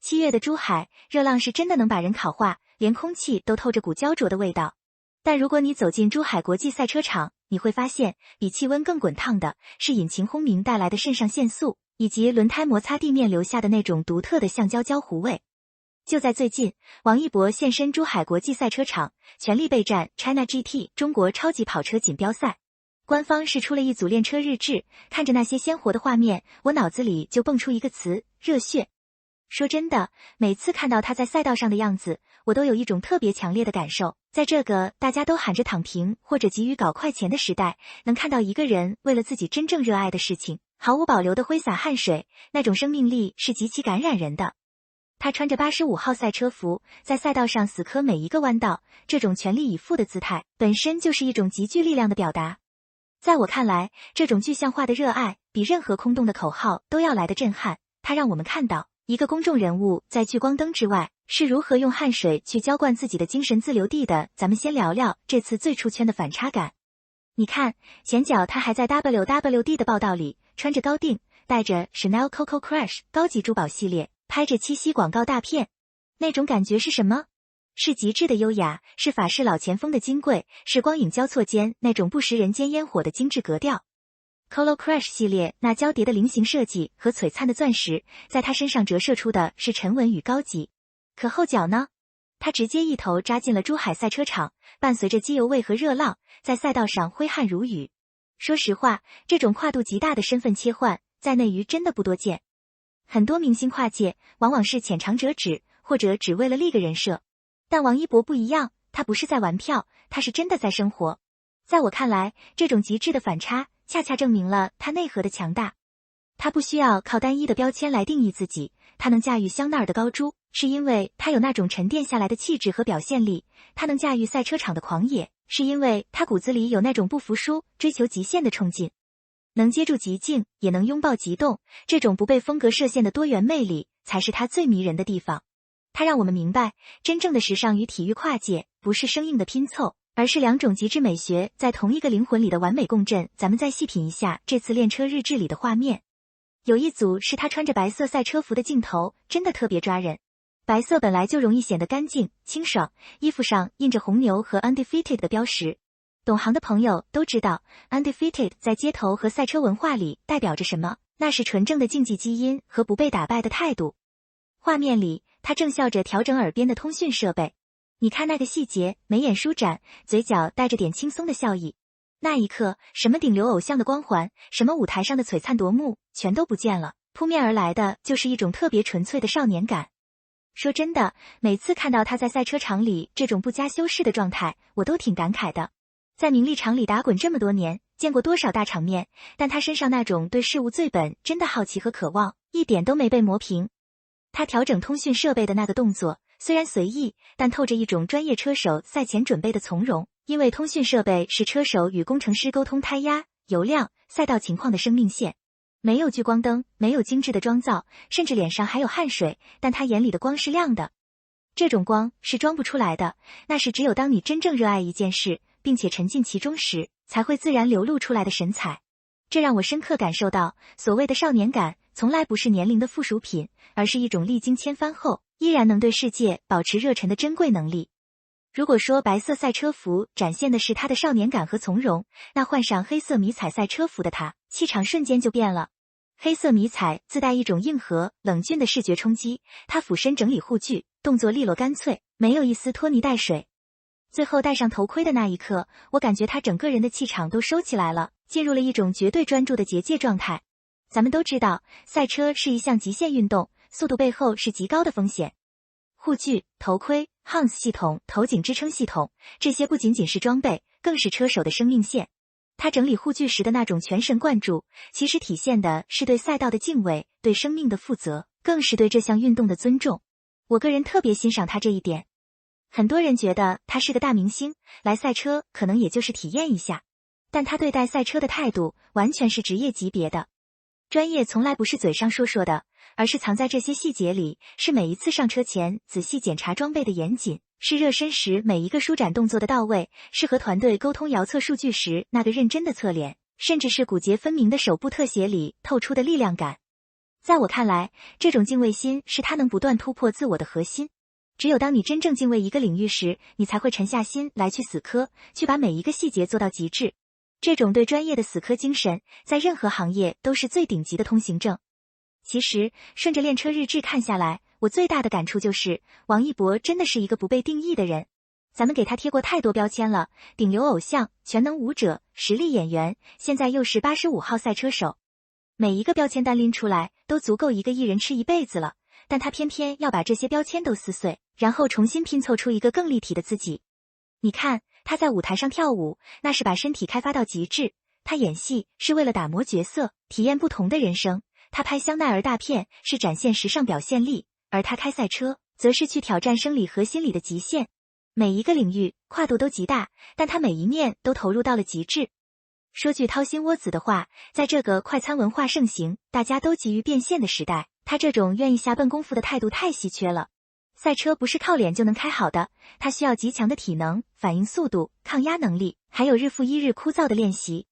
7月的珠海，热浪是真的能把人烤化，连空气都透着股焦灼的味道。但如果你走进珠海国际赛车场，你会发现，比气温更滚烫的是引擎轰鸣带来的肾上腺素，以及轮胎摩擦地面留下的那种独特的橡胶焦糊味。就在最近，王一博现身珠海国际赛车场，全力备战 China GT 中国超级跑车锦标赛。官方释出了一组练车日志，看着那些鲜活的画面，我脑子里就蹦出一个词：热血。说真的，每次看到他在赛道上的样子，我都有一种特别强烈的感受。在这个大家都喊着躺平或者急于搞快钱的时代，能看到一个人为了自己真正热爱的事情，毫无保留地挥洒汗水，那种生命力是极其感染人的。他穿着85号赛车服，在赛道上死磕每一个弯道，这种全力以赴的姿态，本身就是一种极具力量的表达。在我看来，这种具象化的热爱，比任何空洞的口号都要来得震撼。它让我们看到，一个公众人物在聚光灯之外，是如何用汗水去浇灌自己的精神自留地的。咱们先聊聊这次最出圈的反差感。你看，前脚他还在 WWD 的报道里，穿着高定，带着 Chanel Coco Crush 高级珠宝系列，拍着七夕广告大片。那种感觉是什么？是极致的优雅，是法式老前锋的金贵，是光影交错间那种不食人间烟火的精致格调。Coco Crush 系列那交叠的菱形设计和璀璨的钻石，在他身上折射出的是沉稳与高级。可后脚呢？他直接一头扎进了珠海赛车场，伴随着机油味和热浪，在赛道上挥汗如雨。说实话，这种跨度极大的身份切换，在内娱真的不多见。很多明星跨界，往往是浅尝辄止，或者只为了立个人设。但王一博不一样，他不是在玩票，他是真的在生活。在我看来，这种极致的反差，恰恰证明了他内核的强大。他不需要靠单一的标签来定义自己，他能驾驭香奈儿的高珠，是因为他有那种沉淀下来的气质和表现力；他能驾驭赛车场的狂野，是因为他骨子里有那种不服输、追求极限的冲劲。能接住极境，也能拥抱极动，这种不被风格设限的多元魅力，才是他最迷人的地方。他让我们明白，真正的时尚与体育跨界，不是生硬的拼凑，而是两种极致美学在同一个灵魂里的完美共振。咱们再细品一下这次练车日志里的画面，有一组是他穿着白色赛车服的镜头，真的特别抓人。白色本来就容易显得干净清爽，衣服上印着红牛和 Undefeated 的标识。懂行的朋友都知道 Undefeated 在街头和赛车文化里代表着什么，那是纯正的竞技基因和不被打败的态度。画面里，他正笑着调整耳边的通讯设备，你看那个细节，眉眼舒展，嘴角带着点轻松的笑意。那一刻，什么顶流偶像的光环，什么舞台上的璀璨夺目，全都不见了，扑面而来的就是一种特别纯粹的少年感。说真的，每次看到他在赛车场里这种不加修饰的状态，我都挺感慨的。在名利场里打滚这么多年，见过多少大场面，但他身上那种对事物最本真的好奇和渴望，一点都没被磨平。他调整通讯设备的那个动作，虽然随意，但透着一种专业车手赛前准备的从容，因为通讯设备是车手与工程师沟通胎压、油量、赛道情况的生命线。没有聚光灯，没有精致的妆造，甚至脸上还有汗水，但他眼里的光是亮的。这种光是装不出来的，那是只有当你真正热爱一件事，并且沉浸其中时，才会自然流露出来的神采。这让我深刻感受到，所谓的少年感，从来不是年龄的附属品，而是一种历经千帆后，依然能对世界保持热忱的珍贵能力。如果说白色赛车服展现的是他的少年感和从容，那换上黑色迷彩赛车服的他，气场瞬间就变了。黑色迷彩自带一种硬核、冷峻的视觉冲击，他俯身整理护具，动作利落干脆，没有一丝拖泥带水。最后戴上头盔的那一刻，我感觉他整个人的气场都收起来了，进入了一种绝对专注的结界状态。咱们都知道，赛车是一项极限运动，速度背后是极高的风险。护具、头盔、Hans 系统、头颈支撑系统，这些不仅仅是装备，更是车手的生命线。他整理护具时的那种全神贯注，其实体现的是对赛道的敬畏，对生命的负责，更是对这项运动的尊重。我个人特别欣赏他这一点。很多人觉得他是个大明星，来赛车可能也就是体验一下，但他对待赛车的态度完全是职业级别的。专业从来不是嘴上说说的，而是藏在这些细节里，是每一次上车前仔细检查装备的严谨，是热身时每一个舒展动作的到位，是和团队沟通遥测数据时那个认真的侧脸，甚至是骨节分明的手部特写里透出的力量感。在我看来，这种敬畏心是他能不断突破自我的核心。只有当你真正敬畏一个领域时，你才会沉下心来去死磕，去把每一个细节做到极致。这种对专业的死磕精神，在任何行业都是最顶级的通行证。其实，顺着练车日志看下来，我最大的感触就是，王一博真的是一个不被定义的人。咱们给他贴过太多标签了，顶流偶像、全能舞者、实力演员，现在又是85号赛车手。每一个标签单拎出来，都足够一个艺人吃一辈子了，但他偏偏要把这些标签都撕碎，然后重新拼凑出一个更立体的自己。你看，他在舞台上跳舞，那是把身体开发到极致；他演戏是为了打磨角色，体验不同的人生；他拍香奈儿大片是展现时尚表现力，而他开赛车，则是去挑战生理和心理的极限。每一个领域跨度都极大，但他每一面都投入到了极致。说句掏心窝子的话，在这个快餐文化盛行，大家都急于变现的时代，他这种愿意下笨功夫的态度太稀缺了。赛车不是靠脸就能开好的，它需要极强的体能、反应速度、抗压能力，还有日复一日枯燥的练习。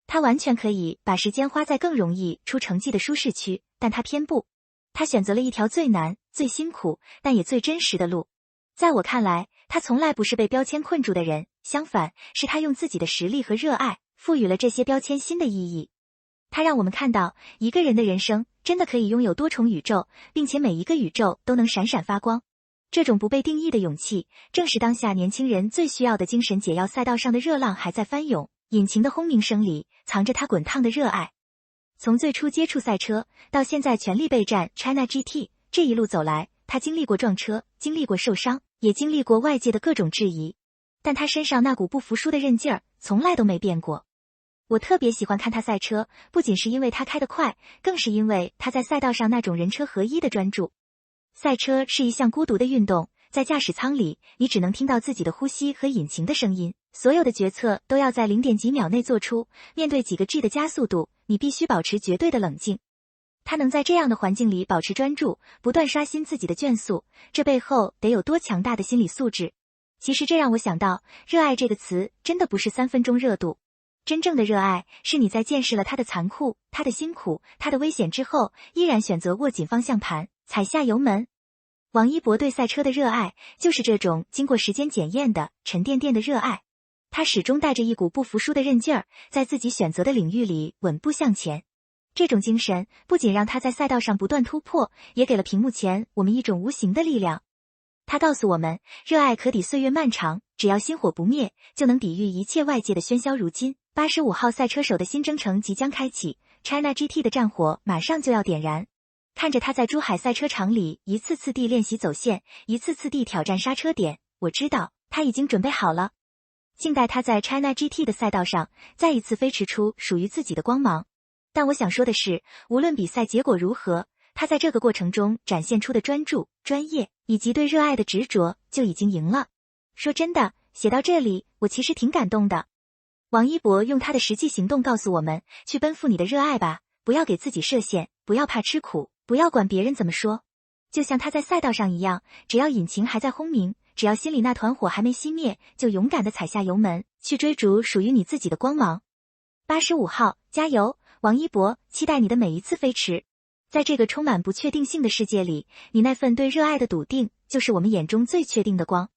他完全可以把时间花在更容易出成绩的舒适区，但他偏不。他选择了一条最难、最辛苦，但也最真实的路。在我看来，他从来不是被标签困住的人，相反，是他用自己的实力和热爱，赋予了这些标签新的意义。他让我们看到，一个人的人生真的可以拥有多重宇宙，并且每一个宇宙都能闪闪发光。这种不被定义的勇气，正是当下年轻人最需要的精神解药。赛道上的热浪还在翻涌，引擎的轰鸣声里藏着他滚烫的热爱。从最初接触赛车，到现在全力备战 China GT， 这一路走来，他经历过撞车，经历过受伤，也经历过外界的各种质疑，但他身上那股不服输的韧劲儿，从来都没变过。我特别喜欢看他赛车，不仅是因为他开得快，更是因为他在赛道上那种人车合一的专注。赛车是一项孤独的运动，在驾驶舱里，你只能听到自己的呼吸和引擎的声音，所有的决策都要在0点几秒内做出，面对几个 G 的加速度，你必须保持绝对的冷静。他能在这样的环境里保持专注，不断刷新自己的圈速，这背后得有多强大的心理素质。其实这让我想到，热爱这个词真的不是3分钟热度，真正的热爱是你在见识了他的残酷、他的辛苦、他的危险之后，依然选择握紧方向盘，踩下油门。王一博对赛车的热爱，就是这种经过时间检验的沉甸甸的热爱。他始终带着一股不服输的韧劲儿，在自己选择的领域里稳步向前。这种精神不仅让他在赛道上不断突破，也给了屏幕前我们一种无形的力量。他告诉我们，热爱可抵岁月漫长，只要心火不灭，就能抵御一切外界的喧嚣。如今，85号赛车手的新征程即将开启 ，China GT 的战火马上就要点燃。看着他在珠海赛车场里一次次地练习走线，一次次地挑战刹车点，我知道他已经准备好了。静待他在 China GT 的赛道上再一次飞驰出属于自己的光芒。但我想说的是，无论比赛结果如何，他在这个过程中展现出的专注、专业以及对热爱的执着就已经赢了。说真的，写到这里，我其实挺感动的。王一博用他的实际行动告诉我们，去奔赴你的热爱吧，不要给自己设限，不要怕吃苦，不要管别人怎么说。就像他在赛道上一样，只要引擎还在轰鸣，只要心里那团火还没熄灭，就勇敢地踩下油门，去追逐属于你自己的光芒。85号，加油！王一博，期待你的每一次飞驰。在这个充满不确定性的世界里，你那份对热爱的笃定，就是我们眼中最确定的光。